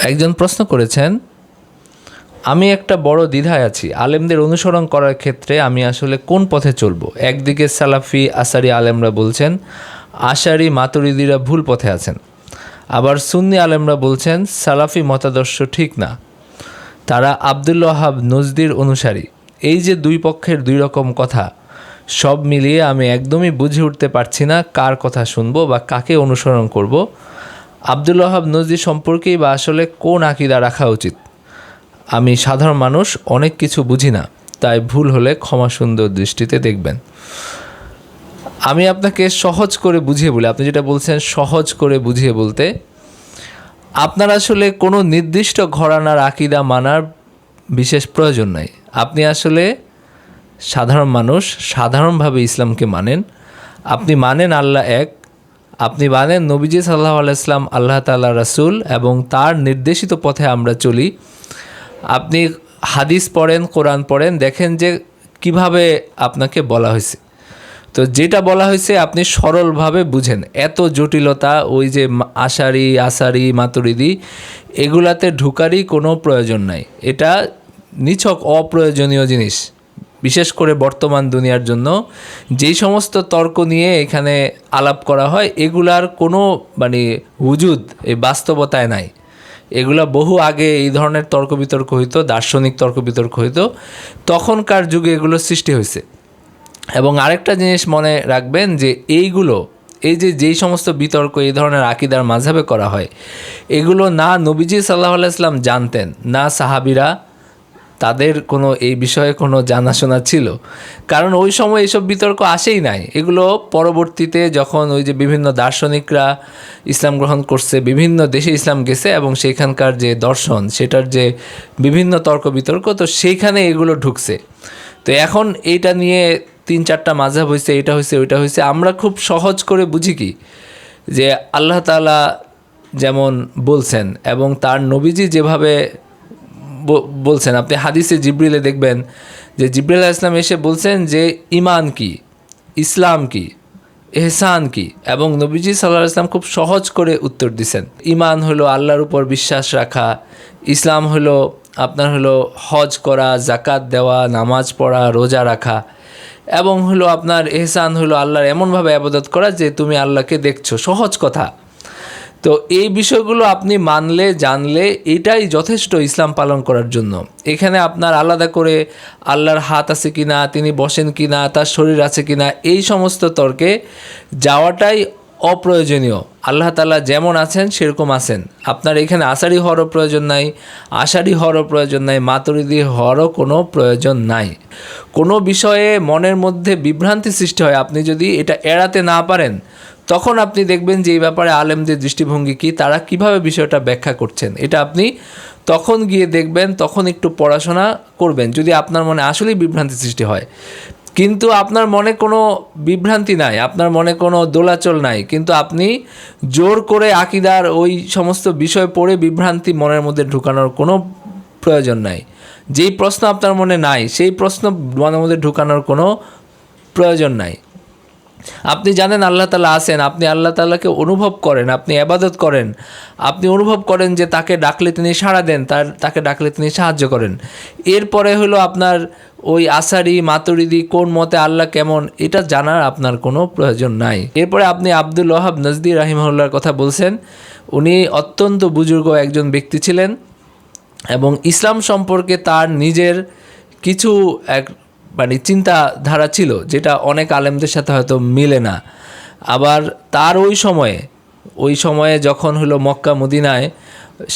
একজন প্রশ্ন করেছেন, আমি একটা বড় দ্বিধায় আছি, আলেমদের অনুসরণ করার ক্ষেত্রে আমি আসলে কোন পথে চলবো। একদিকে সালাফি আসারি আলেমরা বলছেন আশারি মাতুরিদিরা ভুল পথে আছেন, আবার সুন্নি আলেমরা বলছেন সালাফি মতাদর্শ ঠিক না, তারা আব্দুল ওয়াহাব নজদির অনুসারী। এই যে দুই পক্ষের দুই রকম কথা, সব মিলিয়ে আমি একদমই বুঝে উঠতে পারছি না কার কথা শুনবো বা কাকে অনুসরণ করব। আব্দুল ওয়াহাব নজদি সম্পর্কেই বা আসলে কোন আকীদা রাখা উচিত। আমি সাধারণ মানুষ, অনেক কিছু বুঝি না, তাই ভুল হলে ক্ষমা সুন্দর দৃষ্টিতে দেখবেন। আমি আপনাকে সহজ করে বুঝিয়ে বলি, আপনি যেটা বলছেন সহজ করে বুঝিয়ে বলতে, আপনার আসলে কোনো নির্দিষ্ট ঘরানার আকীদা মানার বিশেষ প্রয়োজন নাই। আপনি আসলে সাধারণ মানুষ, সাধারণভাবে ইসলামকে মানেন। আপনি মানেন আল্লাহ এক, আপনি মানেন নবীজি সাল্লাল্লাহু আলাইহি ওয়াসাল্লাম আল্লাহ তাআলা রাসূল এবং তার নির্দেশিত পথে আমরা চলি। আপনি হাদিস পড়েন, কোরআন পড়েন, দেখেন যে কিভাবে আপনাকে বলা হয়েছে। তো যেটা বলা হয়েছে আপনি সরলভাবে বুঝেন। এত জটিলতা ওই যে আসারি মাতুরিদি এগুলাতে ঢুকারই কোনো প্রয়োজন নাই। এটা নিছক অপ্রয়োজনীয় জিনিস, বিশেষ করে বর্তমান দুনিয়ার জন্য। যেই সমস্ত তর্ক নিয়ে এখানে আলাপ করা হয় এগুলার কোনো হুজুদ এই বাস্তবতায় নাই। এগুলা বহু আগে এই ধরনের তর্ক বিতর্ক হইতো, দার্শনিক তর্ক বিতর্ক হইতো, তখনকার যুগে এগুলো সৃষ্টি হয়েছে। এবং আরেকটা জিনিস মনে রাখবেন যে যেই সমস্ত বিতর্ক এই ধরনের আকীদার মাযহাবে করা হয়, এগুলো না নবীজি সাল্লাল্লাহু আলাইহি ওয়াসাল্লাম জানতেন, না সাহাবীরা, তাদের কোনো এই বিষয়ে কোনো জানাশোনা ছিল। কারণ ওই সময় এইসব বিতর্ক আসেই নাই। এগুলো পরবর্তীতে যখন ওই যে বিভিন্ন দার্শনিকরা ইসলাম গ্রহণ করছে, বিভিন্ন দেশে ইসলাম গেছে এবং সেইখানকার যে দর্শন, সেটার যে বিভিন্ন তর্ক বিতর্ক, তো সেইখানে এগুলো ঢুকছে। তো এখন এইটা নিয়ে 3-4টা মাযহাব হয়েছে, এটা হয়েছে ওইটা হয়েছে। আমরা খুব সহজ করে বুঝি কি, যে আল্লাহ তাআলা যেমন বলছেন এবং তার নবীজি যেভাবে বলছেন, আপনি হাদিসে জিবরিলে দেখবেন যে জিবরিল আলাইহিস সালাম এসে বলছেন যে ঈমান কি, ইসলাম কি, ইহসান কি, এবং নবীজি সাল্লাল্লাহু আলাইহি ওয়াসাল্লাম খুব সহজ করে উত্তর দিছেন। ঈমান হলো আল্লাহর উপর বিশ্বাস রাখা, ইসলাম হলো আপনার হজ করা, যাকাত দেওয়া, নামাজ পড়া, রোজা রাখা, এবং হলো আপনার ইহসান হলো আল্লাহর এমনভাবে ইবাদত করা যে তুমি আল্লাহকে দেখছো। সহজ কথা। তো এই বিষয়গুলো আপনি মানলে, জানলে এটাই যথেষ্ট ইসলাম পালন করার জন্য। এখানে আপনার আলাদা করে আল্লাহর হাত আছে কিনা, তিনি বসেন কিনা, তার শরীর আছে কিনা, এই সমস্ত তর্কে যাওয়াটাই অপ্রয়োজনীয়। আল্লাহ তাআলা যেমন আছেন সেরকম আছেন। আপনার এখানে আসারি হওয়ারও প্রয়োজন নাই, আশারি হওয়ারও প্রয়োজন নাই, মাতুরিদি হওয়ারও কোনো প্রয়োজন নাই। কোনো বিষয়ে মনের মধ্যে বিভ্রান্তি সৃষ্টি হয়, আপনি যদি এটা এড়াতে না পারেন, তখন আপনি দেখবেন যে এই ব্যাপারে আলেমদের দৃষ্টিভঙ্গি কী, তারা কিভাবে বিষয়টা ব্যাখ্যা করছেন। এটা আপনি তখন গিয়ে দেখবেন, তখন একটু পড়াশোনা করবেন যদি আপনার মনে আসলেই বিভ্রান্তি সৃষ্টি হয়। কিন্তু আপনার মনে কোনো বিভ্রান্তি নাই, আপনার মনে কোনো দোলাচল নাই, কিন্তু আপনি জোর করে আকীদার ওই সমস্ত বিষয় পড়ে বিভ্রান্তি মনের মধ্যে ঢুকানোর কোনো প্রয়োজন নাই। যেই প্রশ্ন আপনার মনে নাই, সেই প্রশ্ন মনের মধ্যে ঢুকানোর কোনো প্রয়োজন নাই। আপনি জানেন আল্লাহ তাআলা আছেন, আপনি আল্লাহ তাআলাকে অনুভব করেন, আপনি ইবাদত করেন, আপনি অনুভব করেন যে তাকে ডাকলে তিনি সাড়া দেন, তাকে ডাকলে তিনি সাহায্য করেন। এরপরে হলো আপনার ওই আসারি মাতুরিদি কোন মতে আল্লাহ কেমন, এটা জানার আপনার কোনো প্রয়োজন নাই। এরপরে আপনি আব্দুল ওয়াহাব নজদি রাহিমাহুল্লাহর কথা বলছেন। উনি অত্যন্ত বুজুর্গ একজন ব্যক্তি ছিলেন এবং ইসলাম সম্পর্কে তার নিজের কিছু চিন্তাধারা ছিল যেটা অনেক আলেমদের সাথে হয়তো মিলে না। আবার তার ওই সময়ে যখন হলো মক্কা মদিনায়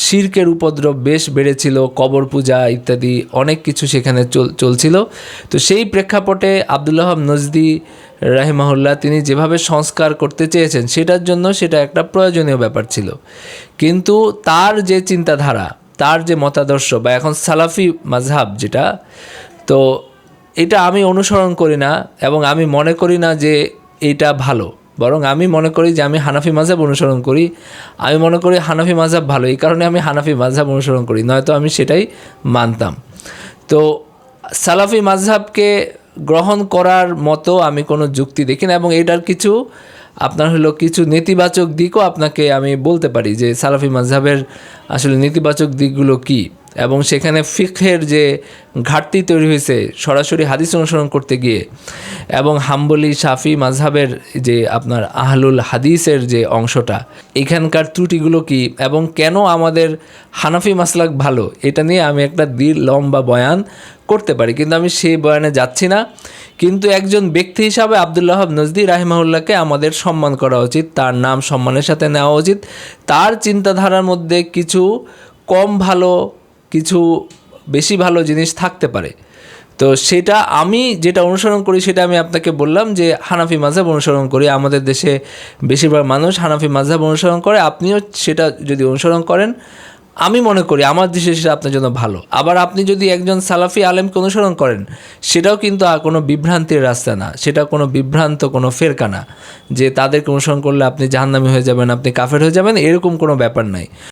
শিরকের উপদ্রব বেশ বেড়েছিল, কবর পূজা ইত্যাদি অনেক কিছু সেখানে চলছিল। তো সেই প্রেক্ষাপটে আব্দুল ওয়াহাব নজদি রাহিমাহুল্লাহ তিনি যেভাবে সংস্কার করতে চেয়েছেন সেটার জন্য সেটা একটা প্রয়োজনীয় ব্যাপার ছিল। কিন্তু তার যে চিন্তাধারা, তার যে মতাদর্শ বা এখন সালাফি মাযহাব যেটা, তো এটা আমি অনুসরণ করি না এবং আমি মনে করি না যে এটা ভালো। বরং আমি মনে করি যে আমি হানাফি মাযহাব অনুসরণ করি। আমি মনে করি হানাফি মাযহাব ভালো, এই কারণে আমি হানাফি মাযহাব অনুসরণ করি, নয়তো আমি সেটাই মানতাম। তো সালাফি মাযহাবকে গ্রহণ করার মতো আমি কোনো যুক্তি দেখি না এবং এটার কিছু আপনার হলো কিছু নেতিবাচক দিকও আপনাকে আমি বলতে পারি যে সালাফি মাযহাবের আসলে নেতিবাচক দিকগুলো কী, এবং সেখানে ফিকহের যে ঘাটতি তৈরি হয়েছে সরাসরি হাদিস অনুসরণ করতে গিয়ে, এবং হাম্বলি শাফি মাযহাবের যে আপনার আহলুল হাদিসের যে অংশটা, এখানকার ত্রুটিগুলো কি এবং কেন আমাদের হানাফি মাসলাক ভালো, এটা নিয়ে আমি একটা লম্বা বয়ান করতে পারি, কিন্তু আমি সেই বয়ানে যাচ্ছি না। কিন্তু একজন ব্যক্তি হিসাবে আব্দুল্লাহ ওয়াহাব নজদি রাহিমাহুল্লাহকে আমাদের সম্মান করা উচিত, তার নাম সম্মানের সাথে নেওয়া উচিত। তার চিন্তাধারার মধ্যে কিছু কম ভালো, কিছু বেশি ভালো জিনিস থাকতে পারে। তো সেটা আমি যেটা অনুসরণ করি সেটা আমি আপনাকে বললাম যে হানাফি মাযহাব অনুসরণ করি। আমাদের দেশে বেশিরভাগ মানুষ হানাফি মাযহাব অনুসরণ করে, আপনিও সেটা যদি অনুসরণ করেন আমি মনে করি আমার দেশে সেটা আপনার জন্য ভালো। আবার আপনি যদি একজন সালাফি আলেমকে অনুসরণ করেন সেটাও কিন্তু কোনো বিভ্রান্তির রাস্তা না, সেটা কোনো বিভ্রান্ত কোনো ফেরকা না যে তাদেরকে অনুসরণ করলে আপনি জাহান্নামী হয়ে যাবেন, আপনি কাফের হয়ে যাবেন, এরকম কোনো ব্যাপার নাই।